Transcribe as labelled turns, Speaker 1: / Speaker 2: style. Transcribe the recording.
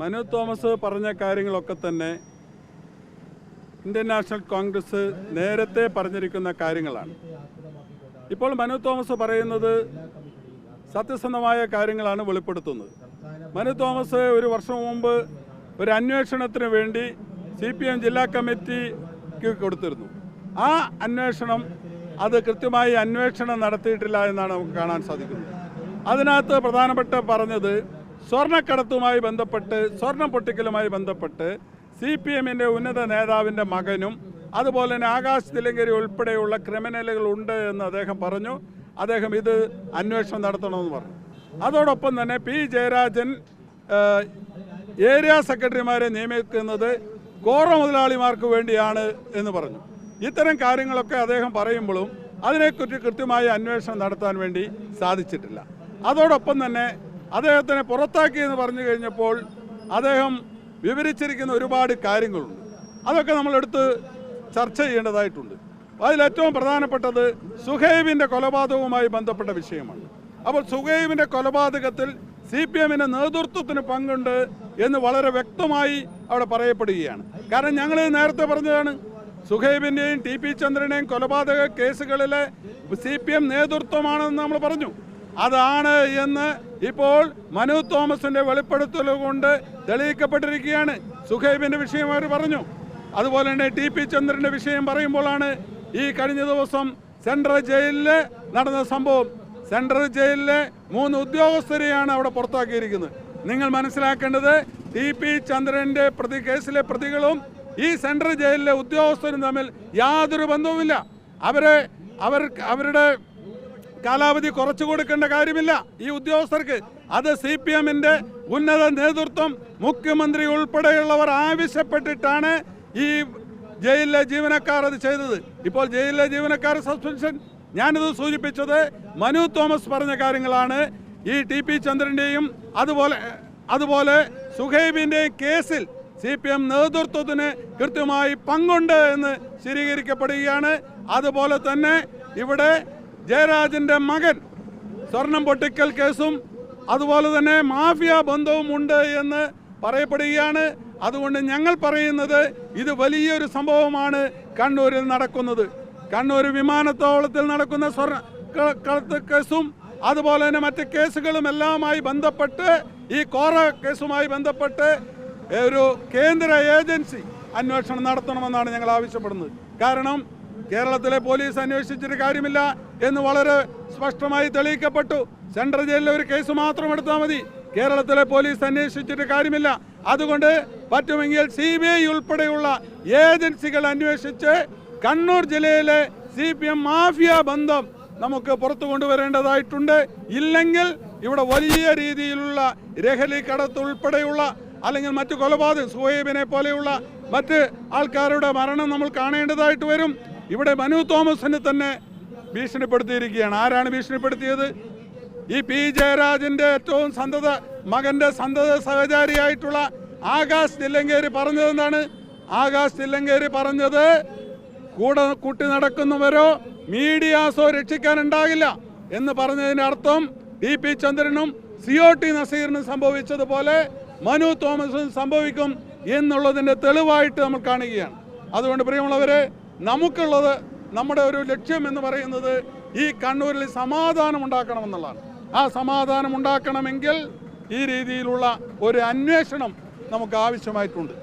Speaker 1: Manu Thomas പറഞ്ഞ കാര്യങ്ങളൊക്കെ തന്നെ ഇന്ത്യൻ നാഷണൽ കോൺഗ്രസ് നേരത്തെ പറഞ്ഞിരിക്കുന്ന കാര്യങ്ങളാണ്. ഇപ്പോൾ മനു തോമസ് പറയുന്നത് സത്യസന്ധമായ കാര്യങ്ങളാണ് വെളിപ്പെടുത്തുന്നത്. മനു തോമസ് ഒരു വർഷം മുമ്പ് ഒരു അന്വേഷണത്തിന് വേണ്ടി CPM ജില്ലാ കമ്മിറ്റിക്ക് കൊടുത്തിരുന്നു. ആ അന്വേഷണം അത് കൃത്യമായി അന്വേഷണം നടത്തിയിട്ടില്ല എന്നാണ് നമുക്ക് കാണാൻ സാധിക്കുന്നത്. അതിനകത്ത് പ്രധാനപ്പെട്ട പറഞ്ഞത് സ്വർണ്ണക്കടത്തുമായി ബന്ധപ്പെട്ട്, സ്വർണം പൊട്ടിക്കലുമായി ബന്ധപ്പെട്ട് CPMൻ്റെ ഉന്നത നേതാവിൻ്റെ മകനും അതുപോലെ തന്നെ ആകാശ് തില്ലങ്കേരി ഉൾപ്പെടെയുള്ള ക്രിമിനലുകളുണ്ട് എന്ന് അദ്ദേഹം പറഞ്ഞു. അദ്ദേഹം ഇത് അന്വേഷണം നടത്തണമെന്ന് പറഞ്ഞു. അതോടൊപ്പം തന്നെ P. ജയരാജൻ ഏരിയ സെക്രട്ടറിമാരെ നിയമിക്കുന്നത് കോറ മുതലാളിമാർക്ക് വേണ്ടിയാണ് എന്ന് പറഞ്ഞു. ഇത്തരം കാര്യങ്ങളൊക്കെ അദ്ദേഹം പറയുമ്പോഴും അതിനെക്കുറിച്ച് കൃത്യമായ അന്വേഷണം നടത്താൻ വേണ്ടി സാധിച്ചിട്ടില്ല. അതോടൊപ്പം തന്നെ അദ്ദേഹത്തിനെ പുറത്താക്കി എന്ന് പറഞ്ഞു കഴിഞ്ഞപ്പോൾ അദ്ദേഹം വിവരിച്ചിരിക്കുന്ന ഒരുപാട് കാര്യങ്ങളുണ്ട്. അതൊക്കെ നമ്മളെടുത്ത് ചർച്ച ചെയ്യേണ്ടതായിട്ടുണ്ട്. അതിലേറ്റവും പ്രധാനപ്പെട്ടത് സുഹൈബിൻ്റെ കൊലപാതകവുമായി ബന്ധപ്പെട്ട വിഷയമാണ്. അപ്പോൾ സുഹൈബിൻ്റെ കൊലപാതകത്തിൽ CPMൻ്റെ നേതൃത്വത്തിന് പങ്കുണ്ട് എന്ന് വളരെ വ്യക്തമായി അവിടെ പറയപ്പെടുകയാണ്. കാരണം ഞങ്ങൾ നേരത്തെ പറഞ്ഞതാണ്, സുഹൈബിൻ്റെയും TP ചന്ദ്രൻ്റെയും കൊലപാതക കേസുകളിലെ CPM നേതൃത്വമാണെന്ന് നമ്മൾ പറഞ്ഞു. അതാണ് എന്ന് ഇപ്പോൾ മനു തോമസിൻ്റെ വെളിപ്പെടുത്തൽ കൊണ്ട് തെളിയിക്കപ്പെട്ടിരിക്കുകയാണ്. സുഹൈബിൻ്റെ വിഷയം അവർ പറഞ്ഞു. അതുപോലെ തന്നെ TP ചന്ദ്രൻ്റെ വിഷയം പറയുമ്പോഴാണ് ഈ കഴിഞ്ഞ ദിവസം സെൻട്രൽ ജയിലിൽ നടന്ന സംഭവം. സെൻട്രൽ ജയിലിലെ 3 ഉദ്യോഗസ്ഥരെയാണ് അവിടെ പുറത്താക്കിയിരിക്കുന്നത്. നിങ്ങൾ മനസ്സിലാക്കേണ്ടത് TP ചന്ദ്രൻ്റെ കേസിലെ പ്രതികളും ഈ സെൻട്രൽ ജയിലിലെ ഉദ്യോഗസ്ഥരും തമ്മിൽ യാതൊരു ബന്ധവുമില്ല. അവരുടെ കാലാവധി കുറച്ചു കൊടുക്കേണ്ട കാര്യമില്ല ഈ ഉദ്യോഗസ്ഥർക്ക്. അത് CPMൻ്റെ ഉന്നത നേതൃത്വം, മുഖ്യമന്ത്രി ഉൾപ്പെടെയുള്ളവർ ആവശ്യപ്പെട്ടിട്ടാണ് ഈ ജയിലിലെ ജീവനക്കാർ അത് ചെയ്തത്. ഇപ്പോൾ ജയിലിലെ ജീവനക്കാർ സസ്പെൻഷൻ. ഞാനിത് സൂചിപ്പിച്ചത് മനു തോമസ് പറഞ്ഞ കാര്യങ്ങളാണ്. ഈ TP ചന്ദ്രൻ്റെയും അതുപോലെ സുഹൈബിൻ്റെയും കേസിൽ CPM നേതൃത്വത്തിന് കൃത്യമായി പങ്കുണ്ട് എന്ന് സ്ഥിരീകരിക്കപ്പെടുകയാണ്. അതുപോലെ തന്നെ ഇവിടെ ജയരാജൻ്റെ മകൻ സ്വർണം പൊട്ടിക്കൽ കേസും അതുപോലെ തന്നെ മാഫിയ ബന്ധവും ഉണ്ട് എന്ന് പറയപ്പെടുകയാണ്. അതുകൊണ്ട് ഞങ്ങൾ പറയുന്നത് ഇത് വലിയൊരു സംഭവമാണ് കണ്ണൂരിൽ നടക്കുന്നത്. കണ്ണൂർ വിമാനത്താവളത്തിൽ നടക്കുന്ന സ്വർണ്ണ കേസും അതുപോലെ തന്നെ മറ്റ് കേസുകളും എല്ലാമായി ബന്ധപ്പെട്ട് ഈ കോറ കേസുമായി ബന്ധപ്പെട്ട് ഒരു കേന്ദ്ര ഏജൻസി അന്വേഷണം നടത്തണമെന്നാണ് ഞങ്ങൾ ആവശ്യപ്പെടുന്നത്. കാരണം കേരളത്തിലെ പോലീസ് അന്വേഷിച്ചിട്ട് കാര്യമില്ല എന്ന് വളരെ സ്പഷ്ടമായി തെളിയിക്കപ്പെട്ടു. സെൻട്രൽ ജയിലിലെ ഒരു കേസ് മാത്രം എടുത്താൽ മതി, കേരളത്തിലെ പോലീസ് അന്വേഷിച്ചിട്ട് കാര്യമില്ല. അതുകൊണ്ട് പറ്റുമെങ്കിൽ CBI ഉൾപ്പെടെയുള്ള ഏജൻസികൾ അന്വേഷിച്ച് കണ്ണൂർ ജില്ലയിലെ CPM മാഫിയ ബന്ധം നമുക്ക് പുറത്തു കൊണ്ടുവരേണ്ടതായിട്ടുണ്ട്. ഇല്ലെങ്കിൽ ഇവിടെ വലിയ രീതിയിലുള്ള ലഹരി കടത്ത് ഉൾപ്പെടെയുള്ള അല്ലെങ്കിൽ മറ്റു കൊലപാതകം, സുഹൈബിനെ പോലെയുള്ള മറ്റ് ആൾക്കാരുടെ മരണം നമ്മൾ കാണേണ്ടതായിട്ട് വരും. ഇവിടെ മനു തോമസിനെ തന്നെ ഭീഷണിപ്പെടുത്തിയിരിക്കുകയാണ്. ആരാണ് ഭീഷണിപ്പെടുത്തിയത്? ഈ P. ജയരാജൻ്റെ ഏറ്റവും മകൻ്റെ സന്തത സഹചാരിയായിട്ടുള്ള ആകാശ് തില്ലങ്കേരി പറഞ്ഞത് എന്താണ്? ആകാശ് തില്ലങ്കേരി പറഞ്ഞത് കൂട്ടി നടക്കുന്നവരോ മീഡിയാസോ രക്ഷിക്കാനുണ്ടാകില്ല എന്ന് പറഞ്ഞതിൻ്റെ അർത്ഥം TP ചന്ദ്രനും COT നസീറിനും സംഭവിച്ചതുപോലെ മനു തോമസിനും സംഭവിക്കും എന്നുള്ളതിൻ്റെ തെളിവായിട്ട് നമ്മൾ കാണുകയാണ്. അതുകൊണ്ട് പ്രിയമുള്ളവരെ, നമുക്കുള്ളത്, നമ്മുടെ ഒരു ലക്ഷ്യം എന്ന് പറയുന്നത് ഈ കണ്ണൂരിൽ സമാധാനം ഉണ്ടാക്കണമെന്നുള്ളതാണ്. ആ സമാധാനം ഉണ്ടാക്കണമെങ്കിൽ ഈ രീതിയിലുള്ള ഒരു അന്വേഷണം നമുക്ക് ആവശ്യമായിട്ടുണ്ട്.